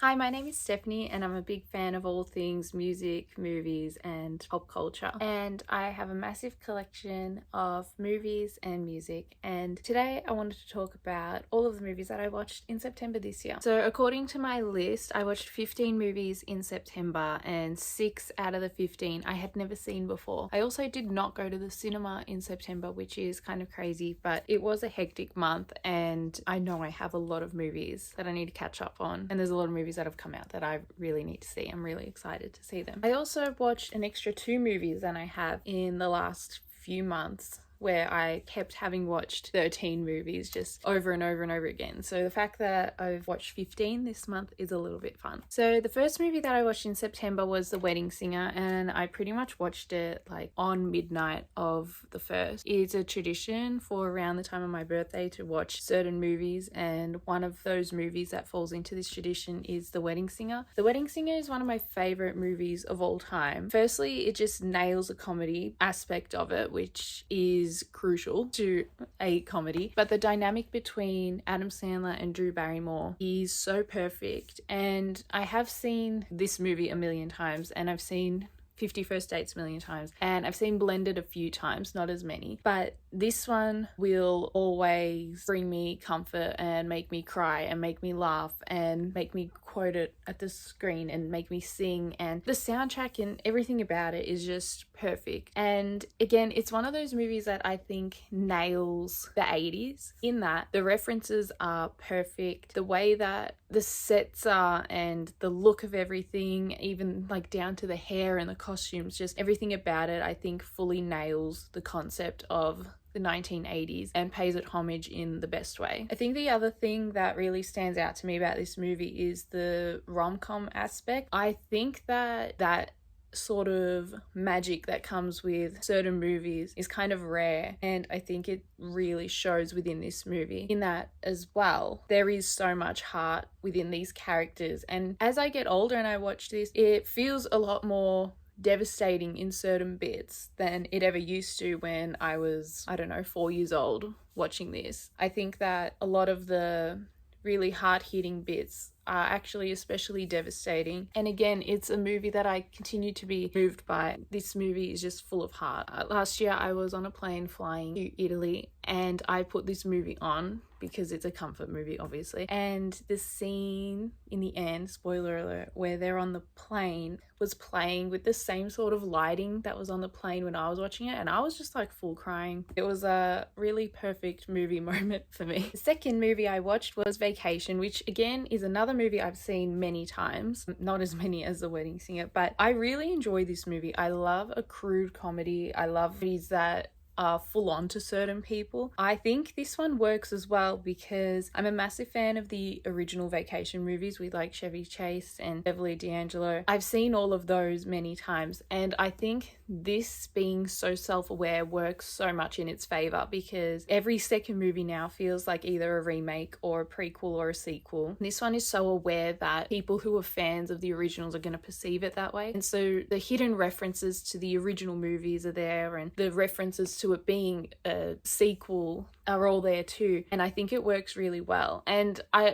Hi, my name is Stephanie, and I'm a big fan of all things music, movies, and pop culture. And I have a massive collection of movies and music. And today I wanted to talk about all of the movies that I watched in September this year. So, according to my list, I watched 15 movies in September, and 6 out of the 15 I had never seen before. I also did not go to the cinema in September, which is kind of crazy, but it was a hectic month, and I know I have a lot of movies that I need to catch up on. And there's a lot of movies that have come out that I really need to see. I'm really excited to see them. I also watched an extra 2 movies than I have in the last few months, where I kept having watched 13 movies just over and over and over again. So the fact that I've watched 15 this month is a little bit fun. So the first movie that I watched in September was The Wedding Singer, and I pretty much watched it like on midnight of the first. It's a tradition for around the time of my birthday to watch certain movies, and one of those movies that falls into this tradition is The Wedding Singer. The Wedding Singer is one of my favorite movies of all time. Firstly, it just nails the comedy aspect of it, which is crucial to a comedy, but the dynamic between Adam Sandler and Drew Barrymore is so perfect. And I have seen this movie a million times, and I've seen 50 First Dates a million times, and I've seen Blended a few times, not as many, but this one will always bring me comfort and make me cry and make me laugh and make me quote it at the screen and make me sing, and the soundtrack and everything about it is just perfect. And again, it's one of those movies that I think nails the 80s in that the references are perfect, the way that the sets are and the look of everything, even like down to the hair and the costumes, just everything about it I think fully nails the concept of the 1980s and pays it homage in the best way. I think the other thing that really stands out to me about this movie is the rom-com aspect. I think that sort of magic that comes with certain movies is kind of rare, and I think it really shows within this movie in that as well. There is so much heart within these characters, and as I get older and I watch this, it feels a lot more devastating in certain bits than it ever used to when I was, 4 years old watching this. I think that a lot of the really hard-hitting bits are actually especially devastating. And again, it's a movie that I continue to be moved by. This movie is just full of heart. Last year I was on a plane flying to Italy, and I put this movie on because it's a comfort movie, obviously. And the scene in the end, spoiler alert, where they're on the plane was playing with the same sort of lighting that was on the plane when I was watching it, and I was just like full crying. It was a really perfect movie moment for me. The second movie I watched was Vacation, which again is another movie I've seen many times, not as many as The Wedding Singer, but I really enjoy this movie. I love a crude comedy. I love movies that are full on to certain people. I think this one works as well because I'm a massive fan of the original Vacation movies with like Chevy Chase and Beverly D'Angelo. I've seen all of those many times, and I think this being so self-aware works so much in its favor because every second movie now feels like either a remake or a prequel or a sequel. This one is so aware that people who are fans of the originals are going to perceive it that way, and so the hidden references to the original movies are there, and the references to it being a sequel are all there too, and I think it works really well. And I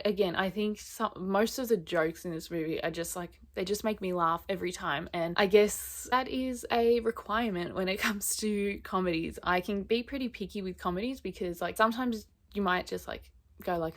think most of the jokes in this movie are just like, they just make me laugh every time, and I guess that is a requirement when it comes to comedies. I can be pretty picky with comedies because like sometimes you might just like go like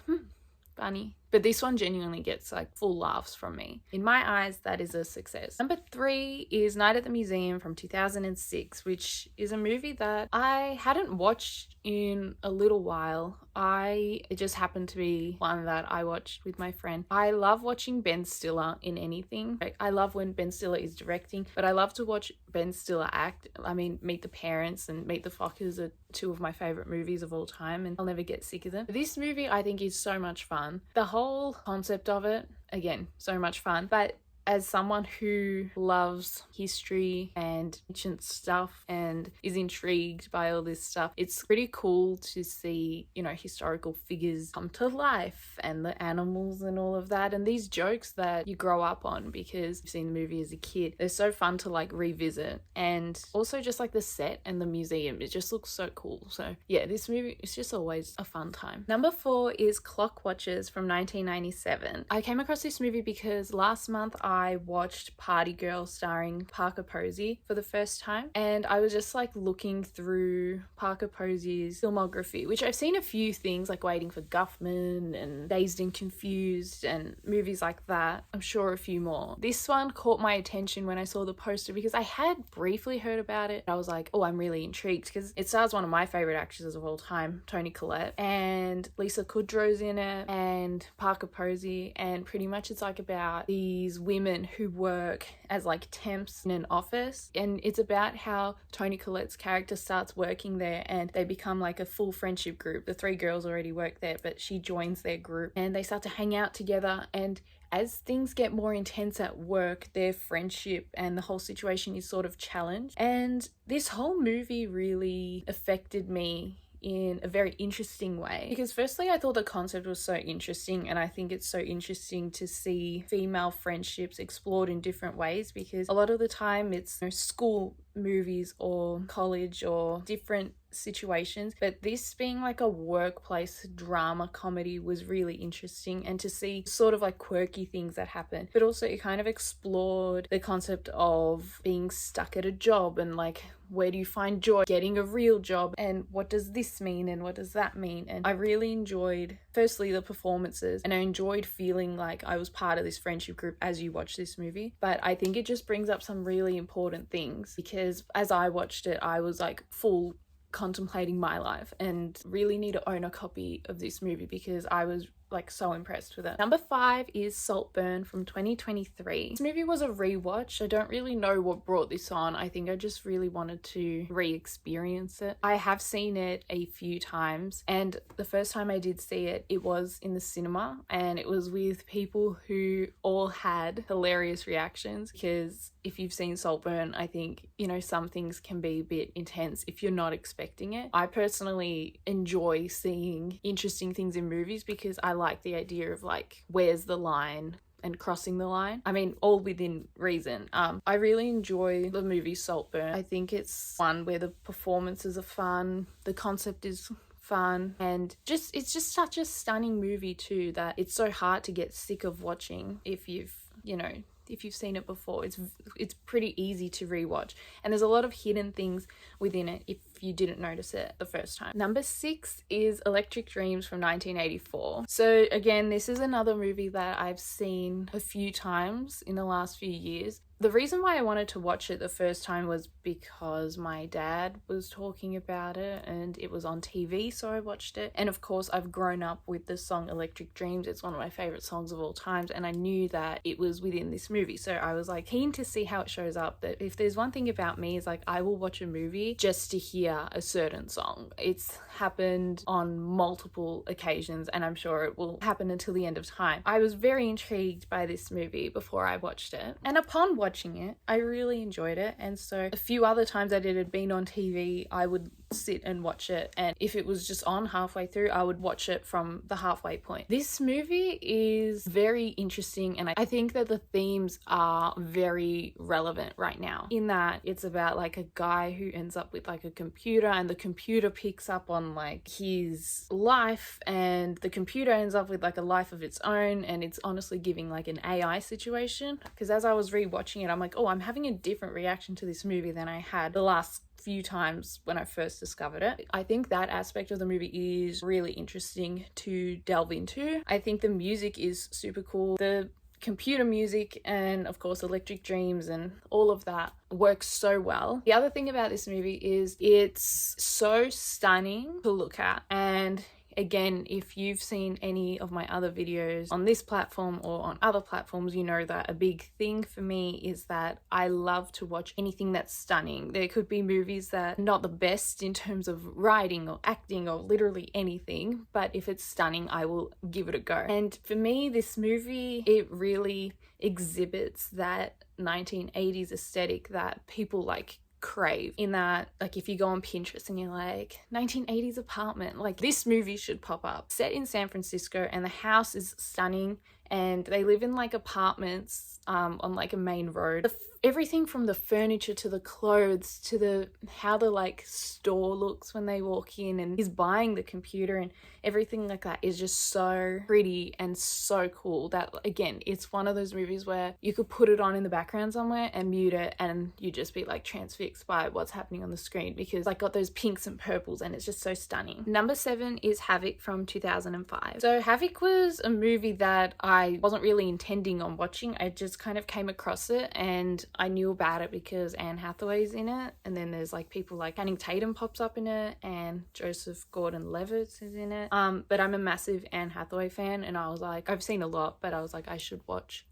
funny, but this one genuinely gets like full laughs from me. In my eyes, that is a success. Number 3 is Night at the Museum from 2006, which is a movie that I hadn't watched in a little while. It just happened to be one that I watched with my friend. I love watching Ben Stiller in anything. Like, I love when Ben Stiller is directing, but I love to watch Ben Stiller act. I mean, Meet the Parents and Meet the Fockers are 2 of my favorite movies of all time, and I'll never get sick of them. This movie I think is so much fun. The whole concept of it, again, so much fun, but as someone who loves history and ancient stuff and is intrigued by all this stuff, it's pretty cool to see, you know, historical figures come to life and the animals and all of that, and these jokes that you grow up on because you've seen the movie as a kid. They're so fun to like revisit, and also just like the set and the museum, it just looks so cool. So yeah, this movie is just always a fun time. Number 4 is Clock Watchers from 1997. I came across this movie because last month I watched Party Girl starring Parker Posey for the first time, and I was just like looking through Parker Posey's filmography, which I've seen a few things like Waiting for Guffman and Dazed and Confused and movies like that. I'm sure a few more. This one caught my attention when I saw the poster because I had briefly heard about it. I was like, oh, I'm really intrigued because it stars one of my favorite actresses of all time, Toni Collette, and Lisa Kudrow's in it and Parker Posey, and pretty much it's like about these women who work as like temps in an office, and it's about how Toni Collette's character starts working there and they become like a full friendship group. The 3 girls already work there, but she joins their group and they start to hang out together, and as things get more intense at work, their friendship and the whole situation is sort of challenged. And this whole movie really affected me in a very interesting way because firstly I thought the concept was so interesting, and I think it's so interesting to see female friendships explored in different ways, because a lot of the time it's, you know, school movies or college or different situations, but this being like a workplace drama comedy was really interesting, and to see sort of like quirky things that happen, but also it kind of explored the concept of being stuck at a job and like, where do you find joy getting a real job, and what does this mean and what does that mean. And I really enjoyed firstly the performances, and I enjoyed feeling like I was part of this friendship group as you watch this movie. But I think it just brings up some really important things, because as I watched it I was like full contemplating my life and really need to own a copy of this movie because I was like so impressed with it. Number 5 is Saltburn from 2023. This movie was a rewatch. I don't really know what brought this on. I think I just really wanted to re-experience it. I have seen it a few times, and the first time I did see it, it was in the cinema, and it was with people who all had hilarious reactions, because if you've seen Saltburn, I think, you know, some things can be a bit intense if you're not expecting it. I personally enjoy seeing interesting things in movies because I like the idea of like, where's the line and crossing the line. I mean, all within reason. I really enjoy the movie Saltburn. I think it's one where the performances are fun, the concept is fun, and just it's just such a stunning movie too that it's so hard to get sick of watching if you've, you know, if you've seen it before. It's pretty easy to rewatch, and there's a lot of hidden things within it if you didn't notice it the first time. Number 6 is Electric Dreams from 1984. So again, this is another movie that I've seen a few times in the last few years. The reason why I wanted to watch it the first time was because my dad was talking about it and it was on TV, so I watched it. And of course, I've grown up with the song Electric Dreams. It's one of my favorite songs of all times, and I knew that it was within this movie. So I was like keen to see how it shows up. But if there's one thing about me, is like I will watch a movie just to hear a certain song. It's happened on multiple occasions, and I'm sure it will happen until the end of time. I was very intrigued by this movie before I watched it, and upon watching it, I really enjoyed it. And so a few other times that it had been on TV, I would sit and watch it, and if it was just on halfway through, I would watch it from the halfway point. This movie is very interesting, and I think that the themes are very relevant right now, in that it's about like a guy who ends up with like a computer, and the computer picks up on like his life, and the computer ends up with like a life of its own, and it's honestly giving like an AI situation. Because as I was rewatching it, I'm like, oh, I'm having a different reaction to this movie than I had the last few times when I first discovered it. I think that aspect of the movie is really interesting to delve into. I think the music is super cool. The computer music and of course Electric Dreams and all of that works so well. The other thing about this movie is it's so stunning to look at, and Again, if you've seen any of my other videos on this platform or on other platforms, you know that a big thing for me is that I love to watch anything that's stunning. There could be movies that are not the best in terms of writing or acting or literally anything, but if it's stunning, I will give it a go. And for me, this movie, it really exhibits that 1980s aesthetic that people like crave, in that, like, if you go on Pinterest and you're like 1980s apartment, like this movie should pop up. Set in San Francisco, and the house is stunning, and they live in like apartments on like a main road. Everything from the furniture to the clothes to the how the like store looks when they walk in, and he's buying the computer and everything like that is just so pretty and so cool that, again, it's one of those movies where you could put it on in the background somewhere and mute it and you just be like transfixed by what's happening on the screen, because like got those pinks and purples and it's just so stunning. Number 7 is Havoc from 2005. So Havoc was a movie that I wasn't really intending on watching. I just kind of came across it and I knew about it because Anne Hathaway's in it, and then there's like people like Channing Tatum pops up in it and Joseph Gordon-Levitt is in it. But I'm a massive Anne Hathaway fan, and I was like, I've seen a lot, but I was like, I should watch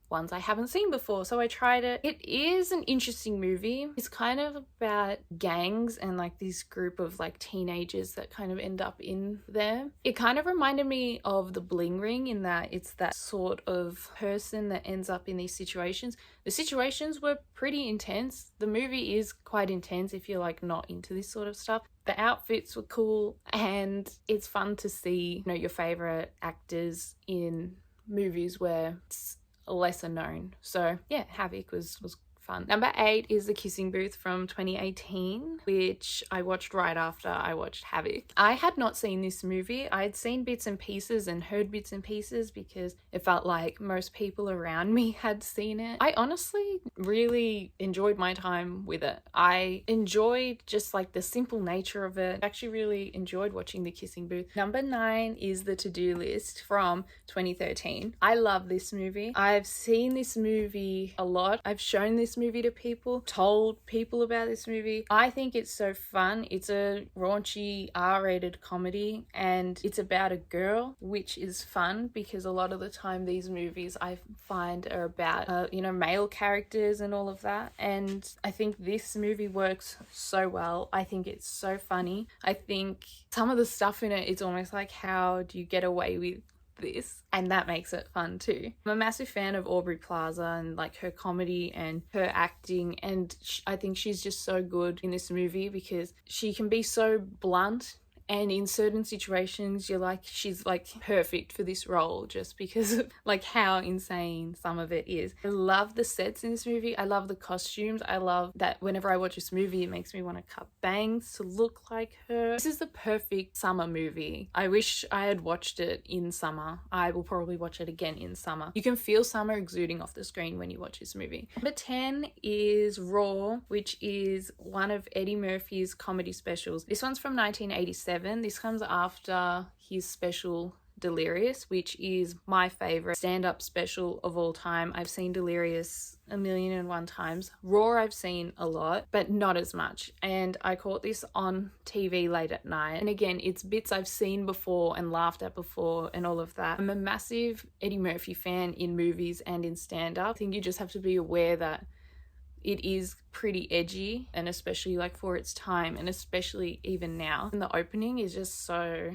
ones I haven't seen before, so I tried it. It is an interesting movie. It's kind of about gangs and like this group of like teenagers that kind of end up in there. It kind of reminded me of The Bling Ring in that it's that sort of person that ends up in these situations. The situations were pretty intense. The movie is quite intense if you're like not into this sort of stuff. The outfits were cool, and it's fun to see, you know, your favorite actors in movies where it's lesser known. So yeah, Havoc was fun. Number 8 is The Kissing Booth from 2018, which I watched right after I watched Havoc. I had not seen this movie. I had seen bits and pieces and heard bits and pieces because it felt like most people around me had seen it. I honestly really enjoyed my time with it. I enjoyed just like the simple nature of it. I actually really enjoyed watching The Kissing Booth. Number 9 is The To-Do List from 2013. I love this movie. I've seen this movie a lot. I've shown this movie to people, told people about this movie. I think it's so fun. It's a raunchy R-rated comedy, and it's about a girl, which is fun because a lot of the time these movies I find are about male characters and all of that, and I think this movie works so well. I think it's so funny. I think some of the stuff in it, it's almost like, how do you get away with this? And that makes it fun too. I'm a massive fan of Aubrey Plaza and like her comedy and her acting, and I think she's just so good in this movie because she can be so blunt, and in certain situations you're like, she's like perfect for this role just because of like how insane some of it is. I love the sets in this movie. I love the costumes. I love that whenever I watch this movie it makes me want to cut bangs to look like her. This is the perfect summer movie. I wish I had watched it in summer. I will probably watch it again in summer. You can feel summer exuding off the screen when you watch this movie. Number 10 is Raw, which is one of Eddie Murphy's comedy specials. This one's from 1987. This comes after his special Delirious, which is my favorite stand-up special of all time. I've seen Delirious 1,000,001 times. Raw I've seen a lot, but not as much. And I caught this on TV late at night. And again, it's bits I've seen before and laughed at before and all of that. I'm a massive Eddie Murphy fan in movies and in stand-up. I think you just have to be aware that it is pretty edgy, and especially like for its time, and especially even now. And the opening is just so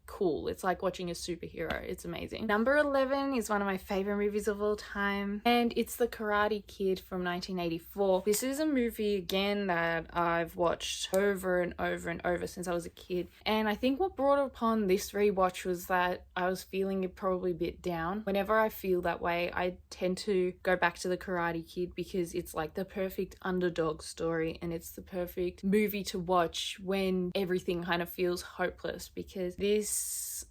cool. It's like watching a superhero. It's amazing. Number 11 is one of my favorite movies of all time, and it's The Karate Kid from 1984. This is a movie again that I've watched over and over and over since I was a kid, and I think what brought upon this rewatch was that I was feeling it probably a bit down. Whenever I feel that way, I tend to go back to The Karate Kid because it's like the perfect underdog story, and it's the perfect movie to watch when everything kind of feels hopeless, because this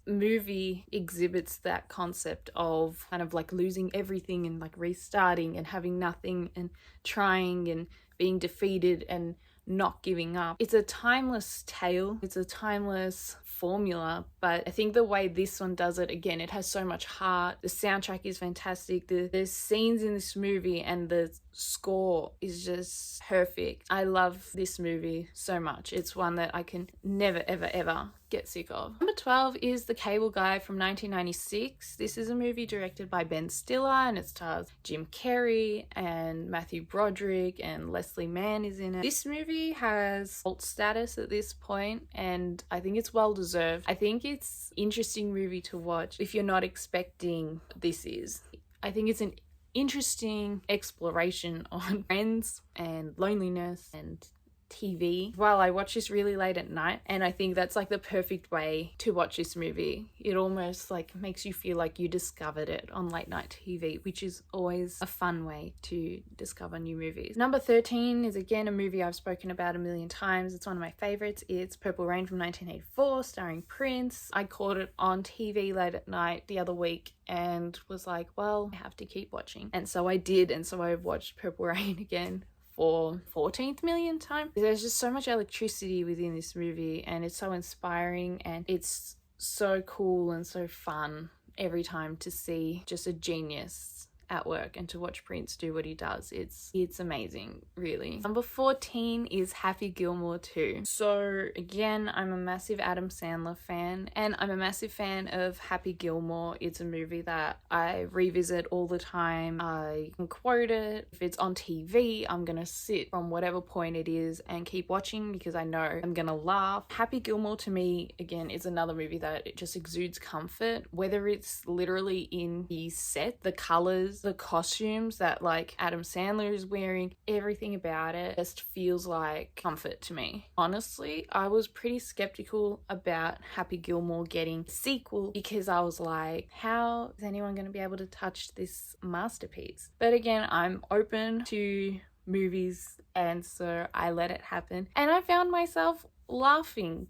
movie exhibits that concept of kind of like losing everything and like restarting and having nothing and trying and being defeated and not giving up. It's a timeless tale. It's a timeless formula, but I think the way this one does it, again, it has so much heart. The soundtrack is fantastic. The scenes in this movie and the score is just perfect. I love this movie so much. It's one that I can never, ever, ever get sick of. Number 12 is The Cable Guy from 1996. This is a movie directed by Ben Stiller and it stars Jim Carrey and Matthew Broderick and Leslie Mann is in it. This movie has cult status at this point and I think it's well deserved. I think it's an interesting movie to watch if you're not expecting this is. I think it's an interesting exploration on friends and loneliness and TV while I watch this really late at night, and I think that's like the perfect way to watch this movie. It almost like makes you feel like you discovered it on late night TV, which is always a fun way to discover new movies. Number 13 is again a movie I've spoken about a million times. It's one of my favorites. It's Purple Rain from 1984 starring Prince. I caught it on TV late at night the other week and was like, well, I have to keep watching, and so I did, and so I watched Purple Rain again for 14th millionth time. There's just so much electricity within this movie and it's so inspiring and it's so cool and so fun every time to see just a genius at work and to watch Prince do what he does. It's amazing, really. Number 14 is Happy Gilmore 2. So again, I'm a massive Adam Sandler fan and I'm a massive fan of Happy Gilmore. It's a movie that I revisit all the time. I can quote it. If it's on TV, I'm gonna sit from whatever point it is and keep watching because I know I'm gonna laugh. Happy Gilmore to me, again, is another movie that it just exudes comfort, whether it's literally in the set, the colors, the costumes that like Adam Sandler is wearing, everything about it just feels like comfort to me. Honestly, I was pretty skeptical about Happy Gilmore getting a sequel because I was like, how is anyone going to be able to touch this masterpiece? But again, I'm open to movies and so I let it happen and I found myself laughing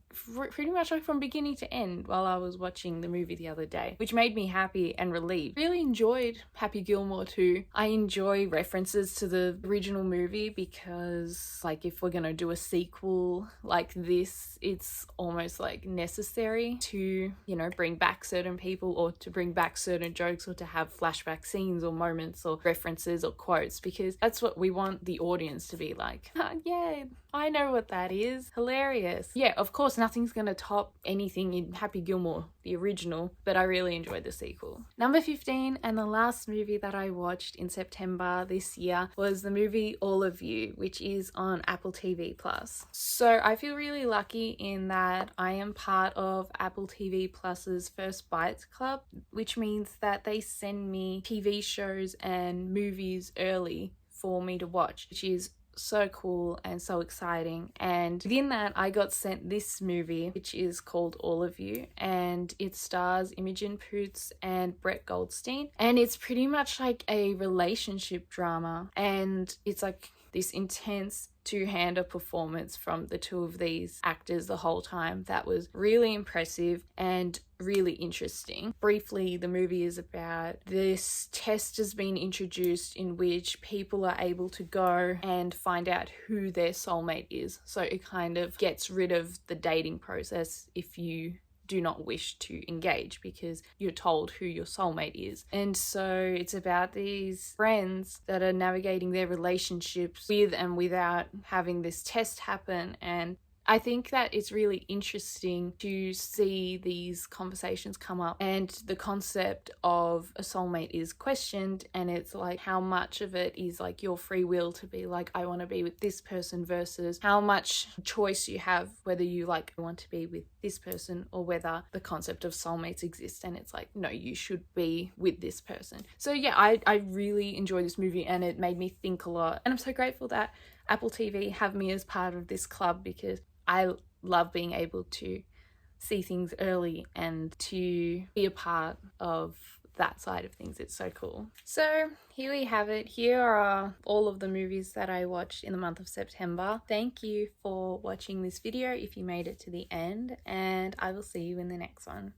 pretty much like from beginning to end while I was watching the movie the other day, which made me happy and relieved. Really enjoyed Happy Gilmore 2. I enjoy references to the original movie because like if we're gonna do a sequel like this, it's almost like necessary to, you know, bring back certain people or to bring back certain jokes or to have flashback scenes or moments or references or quotes because that's what we want the audience to be like. Yeah, I know what that is. Hilarious. Yeah, of course, nothing's gonna top anything in Happy Gilmore, the original, but I really enjoyed the sequel. Number 15, and the last movie that I watched in September this year was the movie All of You, which is on Apple TV+. So I feel really lucky in that I am part of Apple TV+'s First Bites Club, which means that they send me TV shows and movies early for me to watch, which is so cool and so exciting. And within that, I got sent this movie, which is called All of You, and it stars Imogen Poots and Brett Goldstein, and it's pretty much like a relationship drama, and it's like this intense two-hander performance from the two of these actors the whole time that was really impressive and really interesting. Briefly, the movie is about this test has been introduced in which people are able to go and find out who their soulmate is. So it kind of gets rid of the dating process if you do not wish to engage because you're told who your soulmate is. And so it's about these friends that are navigating their relationships with and without having this test happen. And I think that it's really interesting to see these conversations come up and the concept of a soulmate is questioned, and it's like how much of it is like your free will to be like, I want to be with this person versus how much choice you have whether you like want to be with this person or whether the concept of soulmates exists and it's like, no, you should be with this person. So yeah, I really enjoyed this movie and it made me think a lot, and I'm so grateful that Apple TV have me as part of this club because I love being able to see things early and to be a part of that side of things. It's so cool. So here we have it. Here are all of the movies that I watched in the month of September. Thank you for watching this video if you made it to the end, and I will see you in the next one.